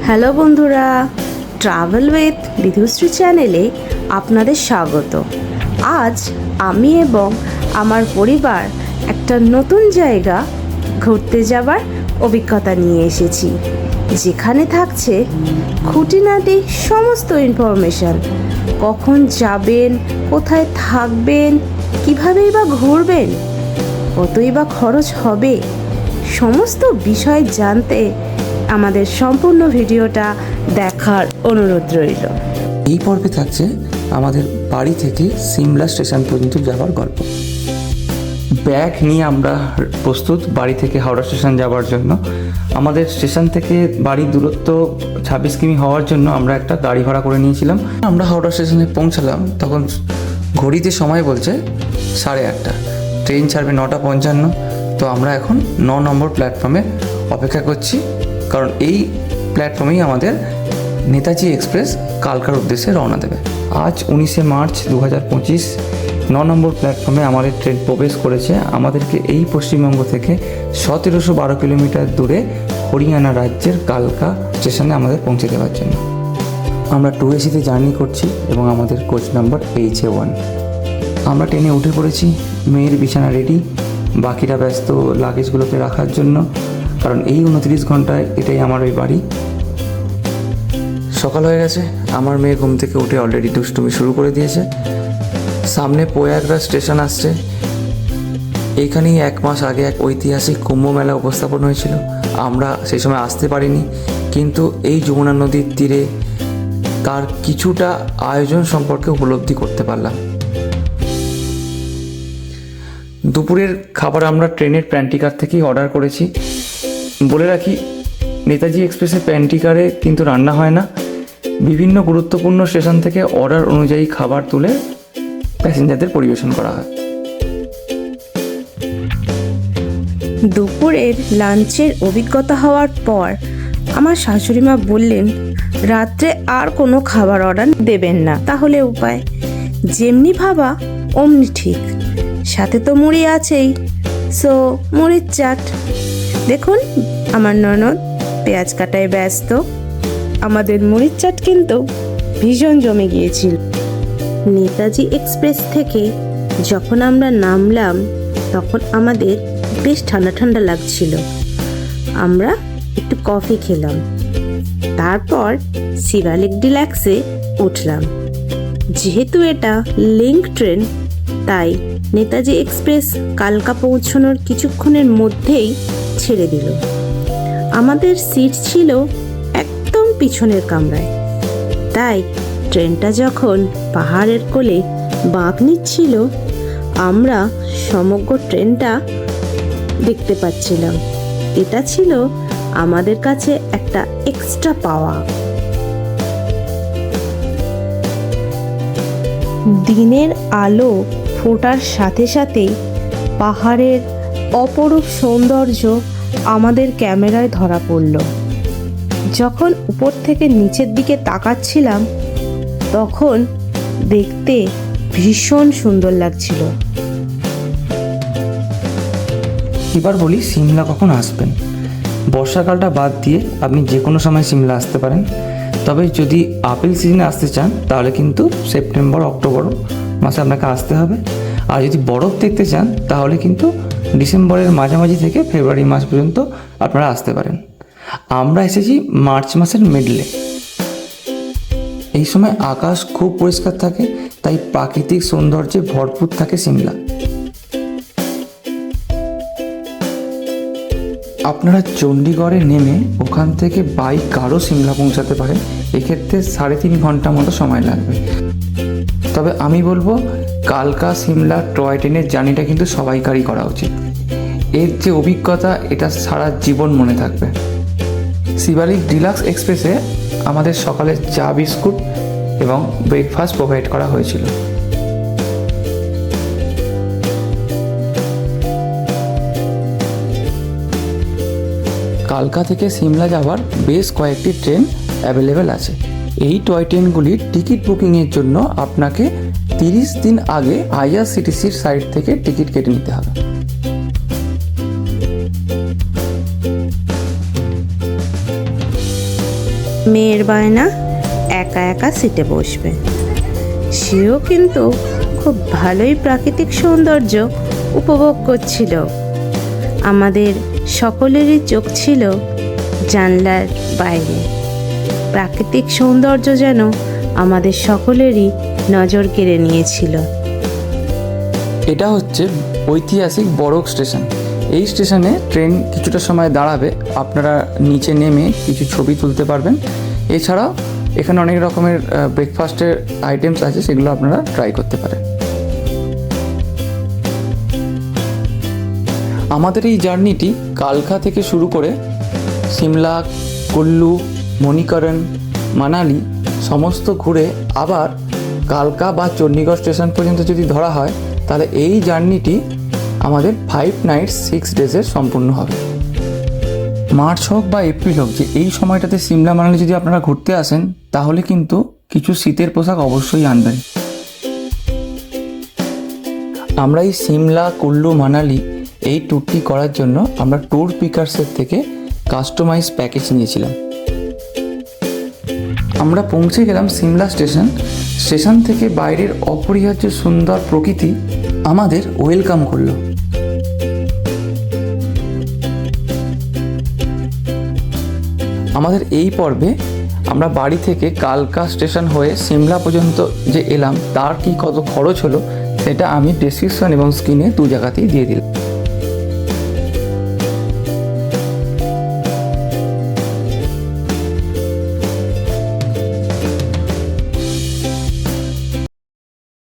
Hello বন্ধুরা, travel with বিধুশ্রী চ্যানেলে আপনাদের স্বাগত। আজ আমি এবং আমার পরিবার একটা নতুন জায়গা ঘুরতে যাবার অভিজ্ঞতা নিয়ে এসেছি, যেখানে থাকছে খুঁটিনাটি সমস্ত ইনফরমেশান। কখন যাবেন, কোথায় থাকবেন, কীভাবেই বা ঘুরবেন, কতই বা খরচ হবে, সমস্ত বিষয় জানতে আমাদের সম্পূর্ণ ভিডিওটা দেখার অনুরোধ রইল। এই পর্বে থাকছে আমাদের বাড়ি থেকে সিমলা স্টেশন পর্যন্ত যাওয়ার গল্প। ব্যাগ নিয়ে আমরা প্রস্তুত বাড়ি থেকে হাওড়া স্টেশন যাওয়ার জন্য। আমাদের স্টেশন থেকে বাড়ির দূরত্ব 26 কিমি হওয়ার জন্য আমরা একটা গাড়ি ভাড়া করে নিয়েছিলাম। আমরা হাওড়া স্টেশনে পৌঁছালাম, তখন ঘড়িতে সময় বলছে 8:30। ট্রেন ছাড়বে 9:55। তো আমরা এখন 9 নম্বর প্ল্যাটফর্মে অপেক্ষা করছি, কারণ এই প্ল্যাটফর্মেই আমাদের নেতাজি এক্সপ্রেস কালকার উদ্দেশ্যে রওনা দেবে। আজ 19শে মার্চ 2025 9 নম্বর প্ল্যাটফর্মে আমাদের ট্রেন প্রবেশ করেছে আমাদেরকে এই পশ্চিমবঙ্গ থেকে 1712 কিলোমিটার দূরে হরিয়ানা রাজ্যের কালকা স্টেশনে আমাদের পৌঁছে দেওয়ার জন্য। আমরা 2AC-তে জার্নি করছি এবং আমাদের কোচ নাম্বার HA1। আমরা ট্রেনে উঠে পড়েছি, মেয়ের বিছানা রেডি, বাকিরা ব্যস্ত লাগেজগুলোকে রাখার জন্য, কারণ এই 29 ঘন্টায় এটাই আমার ওই বাড়ি। সকাল হয়ে গেছে, আমার মেয়ে ঘুম থেকে উঠে অলরেডি দুষ্টুমি শুরু করে দিয়েছে। সামনে প্রয়াগরাজ স্টেশন আসছে। এইখানেই 1 মাস আগে এক ঐতিহাসিক কুম্ভ মেলা উপস্থাপন হয়েছিল। আমরা সেই সময় আসতে পারিনি, কিন্তু এই যমুনা নদীর তীরে তার কিছুটা আয়োজন সম্পর্কে উপলব্ধি করতে পারলাম। দুপুরের খাবার আমরা ট্রেনের প্যান্টিকার থেকেই অর্ডার করেছি। বলে রাখি, নেতাজি এক্সপ্রেসের প্যান্টিকারে কিন্তু রান্না হয় না। বিভিন্ন গুরুত্বপূর্ণ স্টেশন থেকে অর্ডার অনুযায়ী খাবার তুলে প্যাসেঞ্জারদের পরিবেশন করা হয়। দুপুরের লাঞ্চের অভিজ্ঞতা হওয়ার পর আমার শাশুড়িমা বললেন, রাত্রে আর কোনো খাবার অর্ডার দেবেন না, তাহলে উপায় যেমনি ভাবা অমনি ঠিক। সাথে তো মুড়ি আছেই, সো মুড়ির চাট। দেখুন, আমার ননদ পেঁয়াজ কাটায় ব্যস্ত। আমাদের মুড়ির চাট কিন্তু ভীষণ জমে গিয়েছিল। নেতাজি এক্সপ্রেস থেকে যখন আমরা নামলাম, তখন আমাদের বেশ ঠান্ডা ঠান্ডা লাগছিল। আমরা একটু কফি খেলাম, তারপর শিবালিক ডিলাক্সে উঠলাম। যেহেতু এটা লিঙ্ক ট্রেন, তাই নেতাজি এক্সপ্রেস কালকা পৌঁছানোর কিছুক্ষণের মধ্যেই ছেড়ে দিল। আমাদের সিট ছিল একদম পিছনের কামরায়, তাই ট্রেনটা যখন পাহাড়ের কোলে বাঁক নিচ্ছিল, আমরা সমগ্র ট্রেনটা দেখতে পাচ্ছিলাম। এটা ছিল আমাদের কাছে একটা এক্সট্রা পাওয়া। দিনের আলো ফোটার সাথে সাথে পাহাড়ের অপরূপ সৌন্দর্য আমাদের ক্যামেরায় ধরা পড়ল। যখন উপর থেকে নিচের দিকে তাকাচ্ছিলাম, তখন দেখতে ভীষণ সুন্দর লাগছিল। এবার বলি, সিমলা কখন আসবেন? বর্ষাকালটা বাদ দিয়ে আপনি যে কোনো সময় সিমলা আসতে পারেন। তবে যদি আপেল সিজনে আসতে চান, তাহলে কিন্তু সেপ্টেম্বর অক্টোবর মাসে আপনাকে আসতে হবে। আর যদি বরফ দেখতে চান, তাহলে কিন্তু ডিসেম্বরের মাঝামাঝি থেকে ফেব্রুয়ারি মাস পর্যন্ত আপনারা আসতে পারেন। আমরা এসেছি মার্চ মাসের মিডলে। এই সময় আকাশ খুব পরিষ্কার থাকে, তাই প্রাকৃতিক সৌন্দর্যে ভরপুর থাকে সিমলা। আপনারা চণ্ডীগড়ে নেমে ওখান থেকে বাই কারও সিমলা পৌঁছাতে পারেন। এক্ষেত্রে 3.5 ঘন্টা মতো সময় লাগবে। তবে আমি বলবো, কালকা সিমলা টয় ট্রেনের জার্নিটা কিন্তু সবাইকারই করা উচিত। এর যে অভিজ্ঞতা, এটা সারা জীবন মনে থাকবে। শিবালিক ডিলাক্স এক্সপ্রেসে আমাদের সকালে চা বিস্কুট এবং ব্রেকফাস্ট প্রোভাইড করা হয়েছিল। কালকা থেকে সিমলা যাওয়ার বেশ কয়েকটি ট্রেন অ্যাভেলেবেল আছে। এই টয় ট্রেনগুলির টিকিট বুকিংয়ের জন্য আপনাকে 30 দিন আগে IRCTCর সাইট থেকে টিকিট কেটে নিতে হবে। মেয়ের বায়না একা একা সিটে বসবে। সেও কিন্তু খুব ভালোই প্রাকৃতিক সৌন্দর্য উপভোগ করছিল। আমাদের সকলেরই চোখ ছিল জানলার বাইরে। প্রাকৃতিক সৌন্দর্য যেন আমাদের সকলেরই নজর কেড়ে নিয়েছিল। এটা হচ্ছে ঐতিহাসিক বড়ক স্টেশন। এই স্টেশনে ট্রেন কিছুটা সময় দাঁড়াবে, আপনারা নিচে নেমে কিছু ছবি তুলতে পারবেন। এছাড়াও এখানে অনেক রকমের ব্রেকফাস্টের আইটেমস আছে, সেগুলো আপনারা ট্রাই করতে পারেন। আমাদের এই জার্নিটি কালকা থেকে শুরু করে সিমলা, কুল্লু, মণিকরণ, মানালি সমস্ত ঘুরে আবার কালকা বা চণ্ডীগড় স্টেশন পর্যন্ত যদি ধরা হয়, তাহলে এই জার্নিটি আমাদের 5 nights 6 days সম্পূর্ণ হবে। মার্চ হোক বা এপ্রিল হোক, যে এই সময়টাতে সিমলা মানালি যদি আপনারা ঘুরতে আসেন, তাহলে কিন্তু কিছু শীতের পোশাক অবশ্যই আনবেন। আমরা এই সিমলা, কুল্লু, মানালি এই ট্যুরটি করার জন্য আমরা ট্যুর পিকার্সের থেকে কাস্টমাইজ প্যাকেজ নিয়েছিলাম। আমরা পৌঁছে গেলাম সিমলা স্টেশন। স্টেশন থেকে বাইরের অপরিহার্য সুন্দর প্রকৃতি আমাদের ওয়েলকাম করলো। আমাদের এই পর্বে আমরা বাড়ি থেকে কালকা স্টেশন হয়ে সিমলা পর্যন্ত যে এলাম, তার কি কত খরচ হলো সেটা আমি ডেসক্রিপশন এবং স্ক্রিনে 2 জায়গাতেই দিয়ে দিলাম।